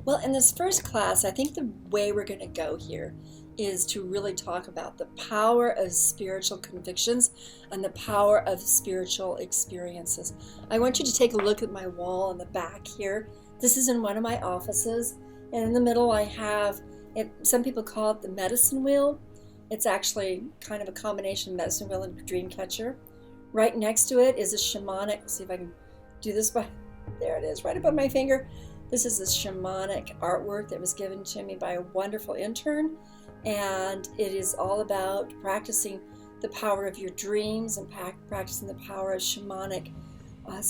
Well, in this first class, I think the way we're going to go here is to really talk about the power of spiritual convictions and the power of spiritual experiences. I want you to take a look at my wall in the back here. This is in one of my offices, and in the middle I have, some people call it the medicine wheel. It's actually kind of a combination of medicine wheel and dream catcher. Right next to it is a shamanic, let's see if I can do this by, there it is, right above my finger. This is a shamanic artwork that was given to me by a wonderful intern, and it is all about practicing the power of your dreams and practicing the power of shamanic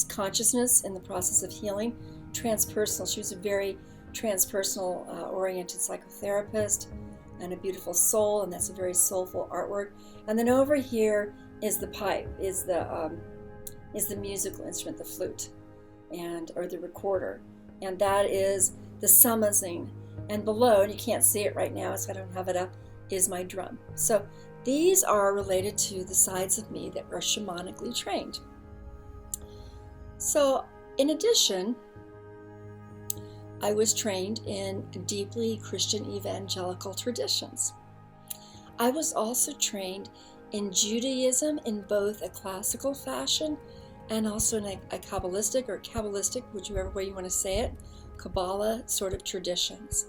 consciousness in the process of healing. Transpersonal, she was a very transpersonal oriented psychotherapist and a beautiful soul, and that's a very soulful artwork. And then over here is the pipe, is the musical instrument, the flute, or the recorder. And that is the summoning. And below, and you can't see it right now, so I don't have it up, is my drum. So these are related to the sides of me that are shamanically trained. So in addition, I was trained in deeply Christian evangelical traditions. I was also trained in Judaism in both a classical fashion and also in a Kabbalistic, whichever way you want to say it, Kabbalah sort of traditions.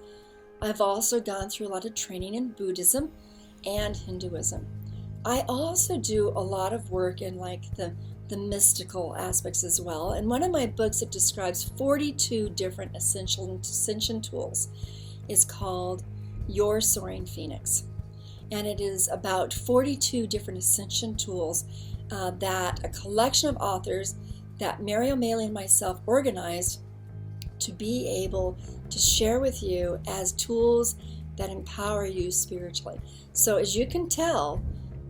I've also gone through a lot of training in Buddhism and Hinduism. I also do a lot of work in like the mystical aspects as well. And one of my books that describes 42 different ascension tools is called Your Soaring Phoenix. And it is about 42 different ascension tools that a collection of authors that Mary O'Malley and myself organized to be able to share with you as tools that empower you spiritually. So as you can tell,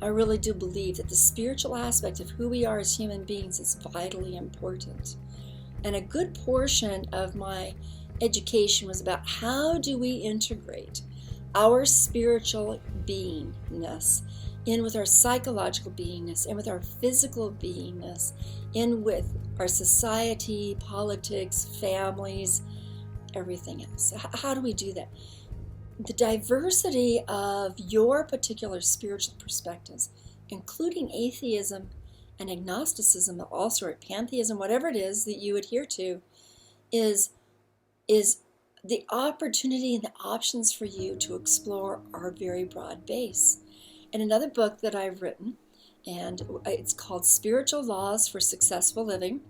I really do believe that the spiritual aspect of who we are as human beings is vitally important. And a good portion of my education was about how do we integrate our spiritual beingness in with our psychological beingness, in with our physical beingness, in with our society, politics, families, everything else. How do we do that? The diversity of your particular spiritual perspectives, including atheism and agnosticism of all sorts, pantheism, whatever it is that you adhere to, is the opportunity and the options for you to explore our very broad base. In another book that I've written, and it's called Spiritual Laws for Successful Living,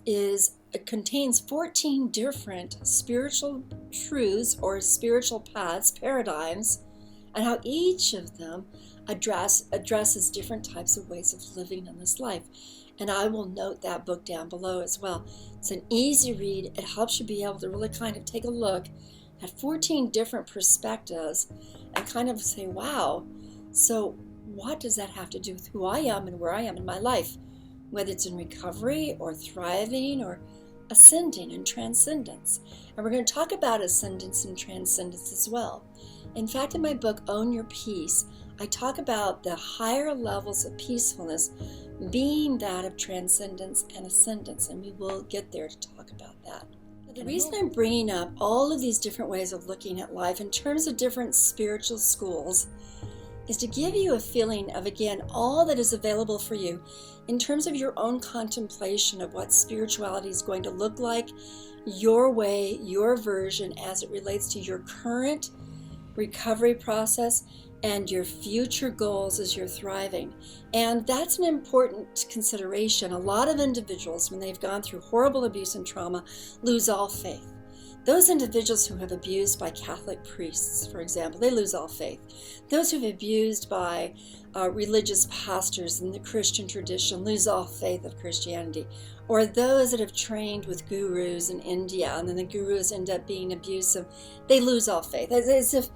it contains 14 different spiritual truths or spiritual paths, paradigms, and how each of them addresses different types of ways of living in this life. And I will note that book down below as well. It's an easy read. It helps you be able to really kind of take a look at 14 different perspectives and kind of say, wow, so what does that have to do with who I am and where I am in my life? Whether it's in recovery or thriving or ascending and transcendence. And we're going to talk about ascendance and transcendence as well. In fact, in my book, Own Your Peace, I talk about the higher levels of peacefulness being that of transcendence and ascendance, and we will get there to talk about that. The reason I'm bringing up all of these different ways of looking at life in terms of different spiritual schools is to give you a feeling of, again, all that is available for you in terms of your own contemplation of what spirituality is going to look like, your way, your version as it relates to your current recovery process and your future goals as you're thriving. And that's an important consideration. A lot of individuals, when they've gone through horrible abuse and trauma, lose all faith. Those individuals who have abused by Catholic priests, for example, they lose all faith. Those who have abused by religious pastors in the Christian tradition lose all faith of Christianity. Or those that have trained with gurus in India and then the gurus end up being abusive, they lose all faith. As if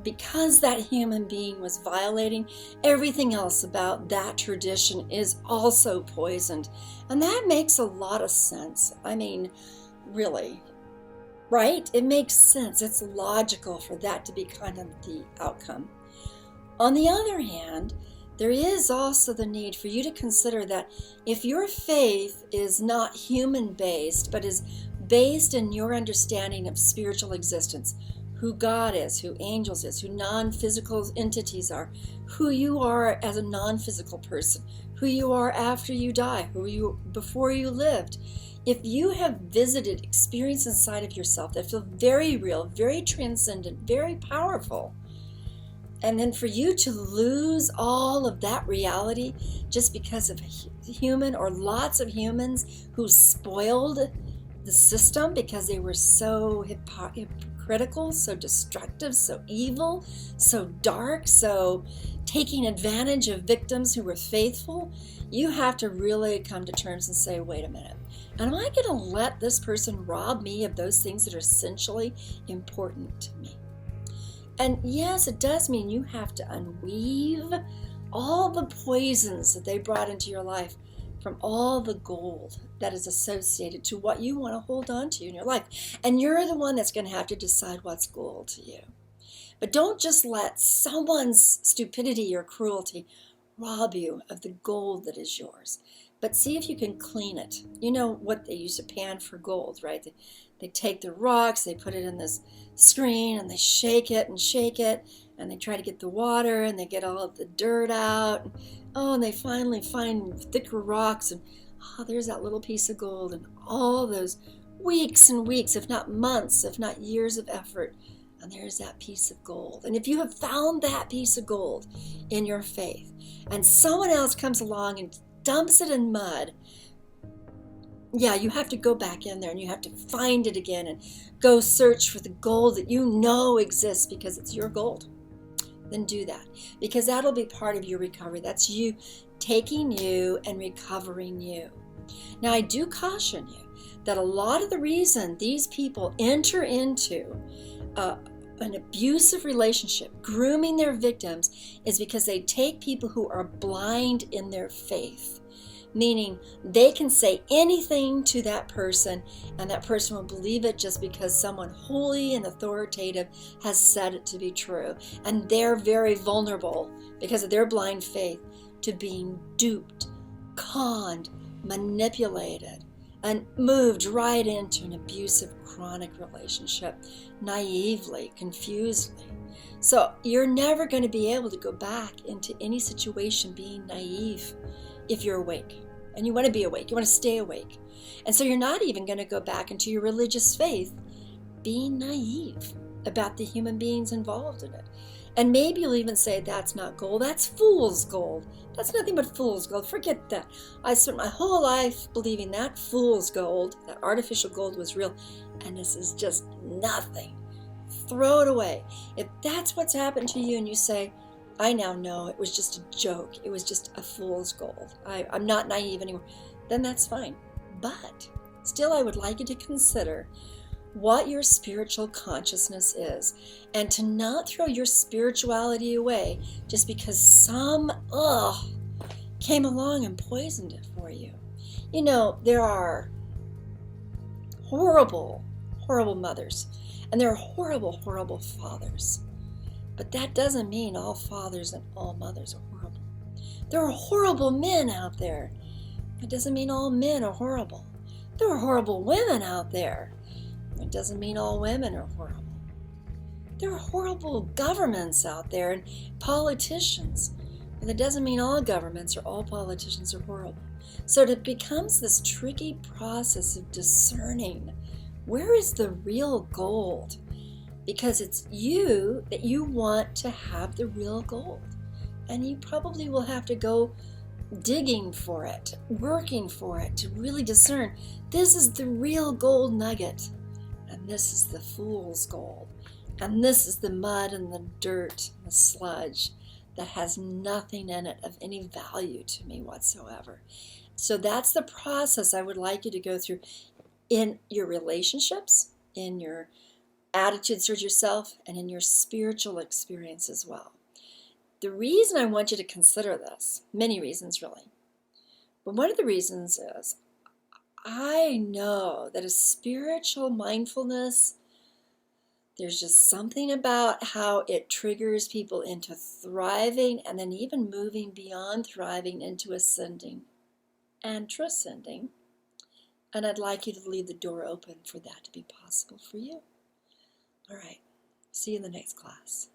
because that human being was violating, everything else about that tradition is also poisoned. And that makes a lot of sense. I mean, really. Right? It makes sense. It's logical for that to be kind of the outcome. On the other hand, there is also the need for you to consider that if your faith is not human-based, but is based in your understanding of spiritual existence, who God is, who angels is, who non-physical entities are, who you are as a non-physical person, who you are after you die, who you before you lived. If you have visited experience inside of yourself that feel very real, very transcendent, very powerful, and then for you to lose all of that reality just because of a human or lots of humans who spoiled the system because they were so hypocritical, so destructive, so evil, so dark, so taking advantage of victims who were faithful, you have to really come to terms and say, wait a minute, am I going to let this person rob me of those things that are essentially important to me? And yes, it does mean you have to unweave all the poisons that they brought into your life from all the gold that is associated to what you want to hold on to in your life. And you're the one that's going to have to decide what's gold to you. But don't just let someone's stupidity or cruelty rob you of the gold that is yours. But see if you can clean it. You know what they use to pan for gold, right? They take the rocks, they put it in this screen, and they shake it, and they try to get the water, and they get all of the dirt out. And they finally find thicker rocks, and there's that little piece of gold, and all those weeks and weeks, if not months, if not years of effort, and there's that piece of gold. And if you have found that piece of gold in your faith, and someone else comes along and dumps it in mud, you have to go back in there and you have to find it again and go search for the gold that you know exists because it's your gold. Then do that, because that'll be part of your recovery. That's you taking you and recovering you. Now, I do caution you that a lot of the reason these people enter into an abusive relationship, grooming their victims, is because they take people who are blind in their faith. Meaning they can say anything to that person and that person will believe it just because someone holy and authoritative has said it to be true. And they're very vulnerable because of their blind faith to being duped, conned, manipulated, and moved right into an abusive chronic relationship naively, confusedly. So you're never going to be able to go back into any situation being naive if you're awake. And you want to be awake. You want to stay awake. And so you're not even going to go back into your religious faith being naive about the human beings involved in it. And maybe you'll even say, that's not gold, that's fool's gold. That's nothing but fool's gold. Forget that. I spent my whole life believing that fool's gold, that artificial gold, was real. And this is just nothing. Throw it away. If that's what's happened to you and you say, I now know it was just a joke, it was just a fool's gold, I'm not naive anymore, then that's fine. But still, I would like you to consider what your spiritual consciousness is, and to not throw your spirituality away just because some came along and poisoned it for you. You know, there are horrible, horrible mothers, and there are horrible, horrible fathers. But that doesn't mean all fathers and all mothers are horrible. There are horrible men out there. It doesn't mean all men are horrible. There are horrible women out there. It doesn't mean all women are horrible. There are horrible governments out there and politicians. And it doesn't mean all governments or all politicians are horrible. So it becomes this tricky process of discerning, where is the real gold? Because it's you that you want to have the real gold. And you probably will have to go digging for it, working for it, to really discern, this is the real gold nugget, and this is the fool's gold, and this is the mud and the dirt and the sludge that has nothing in it of any value to me whatsoever. So that's the process I would like you to go through in your relationships, in your attitudes towards yourself, and in your spiritual experience as well. The reason I want you to consider this, many reasons really, but one of the reasons is I know that a spiritual mindfulness, there's just something about how it triggers people into thriving and then even moving beyond thriving into ascending and transcending And I'd like you to leave the door open for that to be possible for you. All right. See you in the next class.